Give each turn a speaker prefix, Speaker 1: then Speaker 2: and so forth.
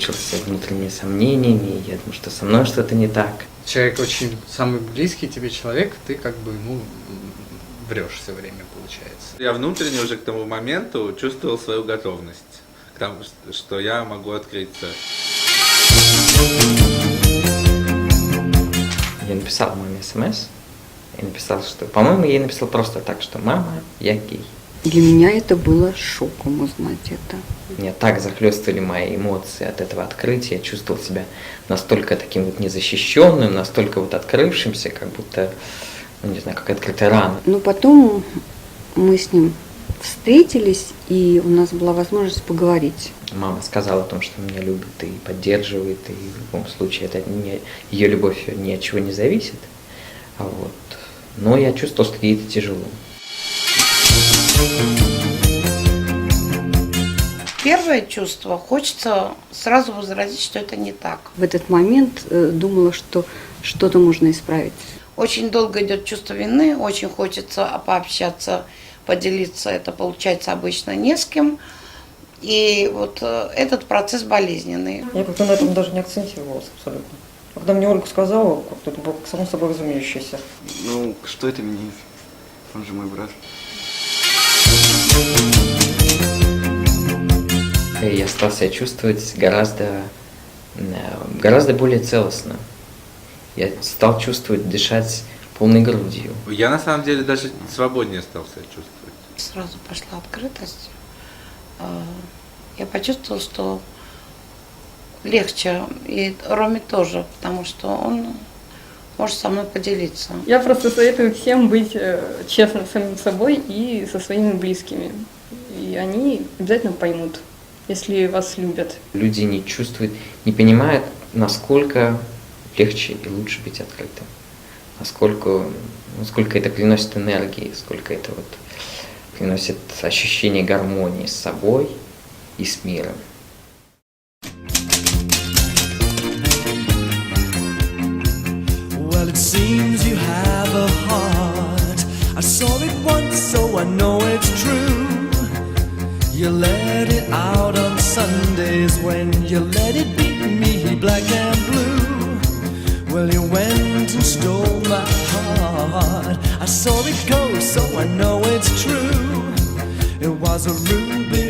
Speaker 1: мучился внутренними сомнениями, я думаю, что со мной что-то не так.
Speaker 2: Человек очень самый близкий тебе человек, ты как бы ему врешь все время, получается.
Speaker 3: Я внутренне уже к тому моменту чувствовал свою готовность к тому, что я могу открыться.
Speaker 1: Я написал маме смс и написал, что, по-моему, я ей написал просто так, что мама, я гей.
Speaker 4: Для меня это было шоком узнать это.
Speaker 1: Меня так захлестывали мои эмоции от этого открытия, я чувствовал себя настолько таким вот незащищенным, настолько вот открывшимся, как будто, ну, не знаю, как открытая рана.
Speaker 4: Но потом мы с ним встретились, и у нас была возможность поговорить.
Speaker 1: Мама сказала о том, что меня любит и поддерживает, и в любом случае это ее любовь ни от чего не зависит. Вот. Но я чувствовал, что ей это тяжело.
Speaker 5: Первое чувство, хочется сразу возразить, что это не так.
Speaker 4: В этот момент думала, что что-то можно исправить.
Speaker 5: Очень долго идет чувство вины, очень хочется пообщаться, поделиться, это получается обычно не с кем. И вот этот процесс болезненный.
Speaker 6: Я как-то на этом даже не акцентировалась абсолютно. Когда мне Ольга сказала, как-то это было само собой разумеющееся.
Speaker 7: Ну, что это меняет? Он же мой брат.
Speaker 1: Я стал себя чувствовать гораздо более целостно. Я стал чувствовать, дышать полной грудью.
Speaker 3: Я на самом деле даже свободнее стал себя чувствовать.
Speaker 5: Сразу пошла открытость. Я почувствовала, что легче. И Роме тоже, потому что он может со мной поделиться.
Speaker 6: Я просто советую всем быть честным с самим собой и со своими близкими. И они обязательно поймут, если вас любят.
Speaker 1: Люди не чувствуют, не понимают, насколько легче и лучше быть открытым. Насколько это приносит энергии, сколько это вот приносит ощущение гармонии с собой и с миром.
Speaker 8: Well, it seems you have a heart. I saw it once, so I know it's true. You let it out on Sundays when you let it beat me black and blue. Well, you went and stole my heart. I saw it go, so I know it's true. It was a ruby,